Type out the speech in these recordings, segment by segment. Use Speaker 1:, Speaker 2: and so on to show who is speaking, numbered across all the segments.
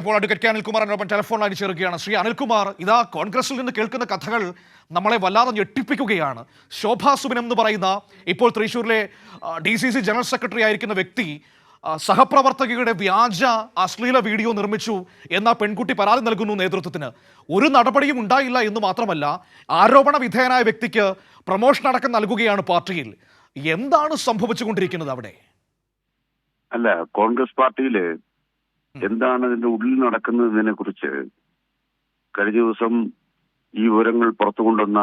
Speaker 1: ഇപ്പോൾ advocate K അനിൽകുമാറിനൊപ്പം telephone ലൈനിൽ ചേർക്കുകയാണ്. ശ്രീ അനിൽകുമാർ, ഇതാ കോൺഗ്രസിൽ നിന്ന് കേൾക്കുന്ന കഥകൾ നമ്മളെ വല്ലാതെ ഞെട്ടിപ്പിക്കുകയാണ്. ശോഭാ സുബിൻ എന്ന് പറയുന്ന ഇപ്പോൾ തൃശ്ശൂരിലെ DCC ജനറൽ സെക്രട്ടറി ആയിരിക്കുന്ന വ്യക്തി സഹപ്രവർത്തകയുടെ വ്യാജ അശ്ലീല വീഡിയോ നിർമ്മിച്ചു എന്ന പെൺകുട്ടി പരാതി നൽകുന്നു നേതൃത്വത്തിന്. ഒരു നടപടിയും ഉണ്ടായില്ല എന്ന് മാത്രമല്ല, ആരോപണ വിധേയനായ വ്യക്തിക്ക് പ്രൊമോഷൻ അടക്കം നൽകുകയാണ് പാർട്ടിയിൽ. എന്താണ് സംഭവിച്ചുകൊണ്ടിരിക്കുന്നത് അവിടെ?
Speaker 2: അല്ല, കോൺഗ്രസ് പാർട്ടിയില് എന്താണ് ഇതിന്റെ ഉള്ളിൽ നടക്കുന്നതിനെ കുറിച്ച് കഴിഞ്ഞ ദിവസം ഈ വിവരങ്ങൾ പുറത്തു കൊണ്ടുവന്ന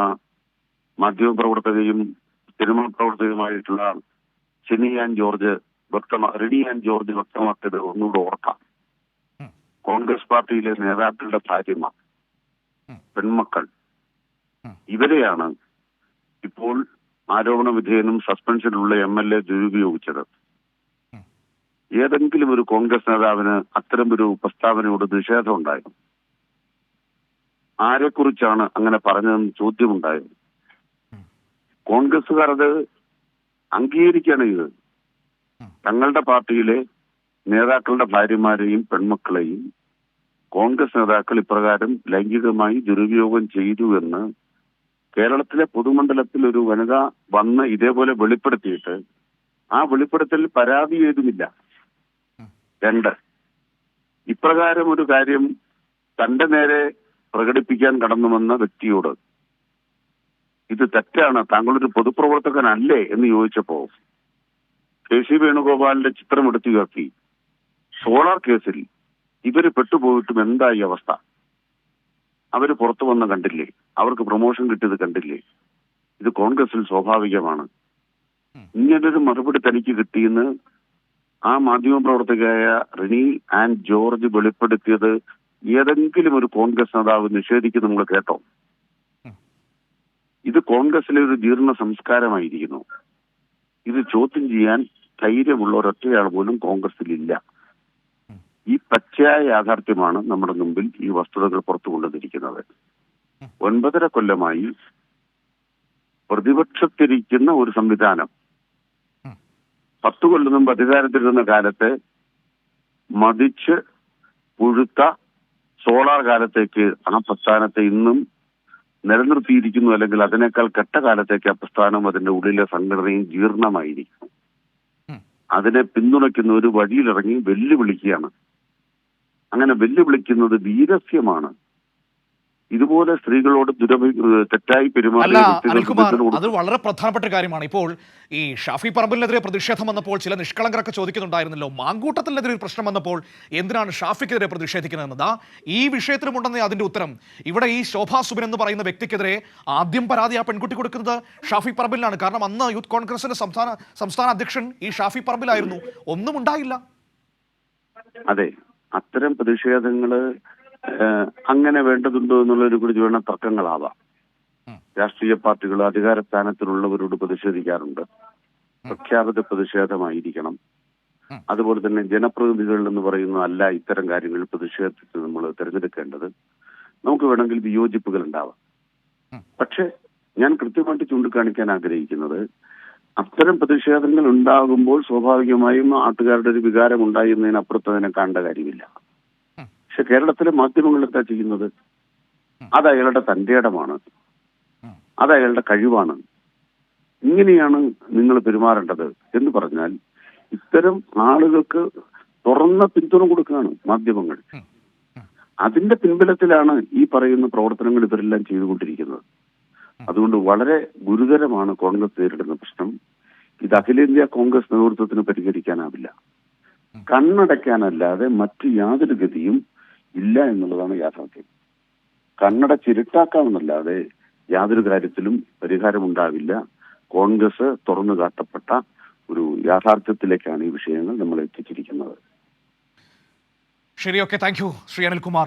Speaker 2: മാധ്യമപ്രവർത്തകയും സിനിമാ പ്രവർത്തകയുമായിട്ടുള്ള റിനി ആൻഡ് ജോർജ് വ്യക്തമാക്കിയത് ഒന്നുകൂടെ ഓർക്കാം. കോൺഗ്രസ് പാർട്ടിയിലെ നേതാക്കളുടെ ഭാര്യമാർ, പെൺമക്കൾ, ഇവരെയാണ് ഇപ്പോൾ ആരോപണ വിധേയനും സസ്പെൻഷനിലുള്ള MLA ദുരുപയോഗിച്ചത്. ഏതെങ്കിലും ഒരു കോൺഗ്രസ് നേതാവിന് അത്തരം ഒരു പ്രസ്താവനയോട് നിഷേധം ഉണ്ടായിരുന്നു? ആരെക്കുറിച്ചാണ് അങ്ങനെ പറഞ്ഞതെന്ന് ചോദ്യമുണ്ടായിരുന്നു. കോൺഗ്രസുകാർ അത് അംഗീകരിക്കുകയാണ് ചെയ്തത്. തങ്ങളുടെ പാർട്ടിയിലെ നേതാക്കളുടെ ഭാര്യമാരെയും പെൺമക്കളെയും കോൺഗ്രസ് നേതാക്കൾ ഇപ്രകാരം ലൈംഗികമായി ദുരുപയോഗം ചെയ്തു എന്ന് കേരളത്തിലെ പൊതുമണ്ഡലത്തിൽ ഒരു വനിത വന്ന് ഇതേപോലെ വെളിപ്പെടുത്തിയിട്ട് ആ വെളിപ്പെടുത്തലിൽ പരാതി ഏതുമില്ല. 2, ഇപ്രകാരം ഒരു കാര്യം തന്റെ നേരെ പ്രകടിപ്പിക്കാൻ കടന്നു വന്ന വ്യക്തിയോട് ഇത് തെറ്റാണ്, താങ്കളൊരു പൊതുപ്രവർത്തകനല്ലേ എന്ന് ചോദിച്ചപ്പോ KC വേണുഗോപാലിന്റെ ചിത്രം എടുത്തുയർത്തി സോളാർ കേസിൽ ഇവര് പെട്ടുപോയിട്ടും എന്തായി അവസ്ഥ? അവര് പുറത്തു വന്ന കണ്ടില്ലേ? അവർക്ക് പ്രൊമോഷൻ കിട്ടിയത് കണ്ടില്ലേ? ഇത് കോൺഗ്രസിൽ സ്വാഭാവികമാണ്. ഇങ്ങനൊരു മറുപടി തനിക്ക് കിട്ടിയെന്ന് ആ മാധ്യമപ്രവർത്തകയായ റിനി ആൻഡ് ജോർജ് വെളിപ്പെടുത്തിയത് ഏതെങ്കിലും ഒരു കോൺഗ്രസ് നേതാവ് നിഷേധിക്കുന്നത് നമ്മൾ കേട്ടോ? ഇത് കോൺഗ്രസിലെ ഒരു ജീർണ സംസ്കാരമായിരിക്കുന്നു. ഇത് ചോദ്യം ചെയ്യാൻ ധൈര്യമുള്ള ഒരൊറ്റയാൾ പോലും കോൺഗ്രസിലില്ല. ഈ പച്ചയായ യാഥാർത്ഥ്യമാണ് നമ്മുടെ മുമ്പിൽ ഈ വസ്തുതകൾ പുറത്തു കൊണ്ടുവന്നിരിക്കുന്നത്. 9.5 കൊല്ലമായി പ്രതിപക്ഷത്തിരിക്കുന്ന ഒരു സംവിധാനം 10 കൊല്ലം മുമ്പ് അധികാരത്തിലിരുന്ന കാലത്ത് മതിച്ച് പുഴുത്ത സോളാർ കാലത്തേക്ക് ആ പ്രസ്ഥാനത്തെ ഇന്നും നിലനിർത്തിയിരിക്കുന്നു. അല്ലെങ്കിൽ അതിനേക്കാൾ കെട്ട കാലത്തേക്ക് ആ പ്രസ്ഥാനം അതിന്റെ ഉള്ളിലെ സംഘടനയും ജീർണമായിരിക്കുന്നു. അതിനെ പിന്തുണയ്ക്കുന്ന ഒരു വഴിയിലിറങ്ങി വെല്ലുവിളിക്കുകയാണ്. അങ്ങനെ വെല്ലുവിളിക്കുന്നത് വീരസ്യമാണ്. ഇതുപോലെ സ്ത്രീകളോട് തെറ്റായി പെരുമാറിയ
Speaker 1: അത് വളരെ പ്രധാനപ്പെട്ട കാര്യമാണ്. ഇപ്പോൾ ഈ ഷാഫി പറമ്പിലിനെതിരെ പ്രതിഷേധം വന്നപ്പോൾ ചില നിഷ്കളങ്കരൊക്കെ ചോദിക്കുന്നുണ്ടായിരുന്നല്ലോ, മാങ്കൂട്ടത്തിനെതിരെ ഒരു പ്രശ്നം വന്നപ്പോൾ എന്തിനാണ് ഷാഫിക്കെതിരെ പ്രതിഷേധിക്കുന്നതെന്നത്? ഈ വിഷയത്തിലുമുണ്ടെന്ന് അതിന്റെ ഉത്തരം. ഇവിടെ ഈ ശോഭാ സുബിൻ എന്ന് പറയുന്ന വ്യക്തിക്കെതിരെ ആദ്യം പരാതി ആ പെൺകുട്ടി കൊടുക്കുന്നത് ഷാഫി പറമ്പിലാണ്. കാരണം അന്ന് യൂത്ത് കോൺഗ്രസിന്റെ സംസ്ഥാന അധ്യക്ഷൻ ഈ ഷാഫി പറമ്പിലായിരുന്നു. ഒന്നും ഉണ്ടായില്ല.
Speaker 2: അതെ, അത്തരം പ്രതിഷേധങ്ങള് അങ്ങനെ വേണ്ടതുണ്ടോ എന്നുള്ളതിനെ കുറിച്ച് വേണം തർക്കങ്ങളാവാം. രാഷ്ട്രീയ പാർട്ടികൾ അധികാര സ്ഥാനത്തിലുള്ളവരോട് പ്രതിഷേധിക്കാറുണ്ട്. പ്രഖ്യാപിത പ്രതിഷേധമായിരിക്കണം. അതുപോലെ തന്നെ ജനപ്രതിനിധികൾ എന്ന് പറയുന്ന അല്ല ഇത്തരം കാര്യങ്ങളിൽ പ്രതിഷേധത്തിൽ നമ്മൾ തിരഞ്ഞെടുക്കേണ്ടത്. നമുക്ക് വേണമെങ്കിൽ വിയോജിപ്പുകൾ ഉണ്ടാവാം. പക്ഷെ ഞാൻ കൃത്യമായിട്ട് ചൂണ്ടിക്കാണിക്കാൻ ആഗ്രഹിക്കുന്നത്, അത്തരം പ്രതിഷേധങ്ങൾ ഉണ്ടാകുമ്പോൾ സ്വാഭാവികമായും നാട്ടുകാരുടെ ഒരു വികാരം ഉണ്ടായി എന്നതിനപ്പുറത്ത് അതിനെ കാണേണ്ട കാര്യമില്ല. പക്ഷെ കേരളത്തിലെ മാധ്യമങ്ങൾ എന്താ ചെയ്യുന്നത്? അത് അയാളുടെ തന്റെ ഇടമാണ്, അത് അയാളുടെ കഴിവാണ്, ഇങ്ങനെയാണ് നിങ്ങൾ പെരുമാറേണ്ടത് എന്ന് പറഞ്ഞാൽ ഇത്തരം ആളുകൾക്ക് തുറന്ന പിന്തുണ കൊടുക്കുകയാണ് മാധ്യമങ്ങൾ. അതിന്റെ പിൻബലത്തിലാണ് ഈ പറയുന്ന പ്രവർത്തനങ്ങൾ ഇവരെല്ലാം ചെയ്തുകൊണ്ടിരിക്കുന്നത്. അതുകൊണ്ട് വളരെ ഗുരുതരമാണ് കോൺഗ്രസ് നേരിടുന്ന പ്രശ്നം. ഇത് അഖിലേന്ത്യാ കോൺഗ്രസ് നേതൃത്വത്തിന് പരിഹരിക്കാനാവില്ല. കണ്ണടയ്ക്കാനല്ലാതെ മറ്റു യാതൊരു ഗതിയും ഇല്ല എന്നുള്ളതാണ് യാഥാർത്ഥ്യം. കണ്ണടച്ചിരുട്ടാക്കാമെന്നല്ലാതെ യാതൊരു കാര്യത്തിലും പരിഹാരമുണ്ടാവില്ല. കോൺഗ്രസ് തുറന്നു കാട്ടപ്പെട്ട ഒരു യാഥാർത്ഥ്യത്തിലേക്കാണ് ഈ വിഷയങ്ങൾ നമ്മൾ എത്തിച്ചിരിക്കുന്നത്.
Speaker 1: ശരി, okay, thank you Shri Anilkumar.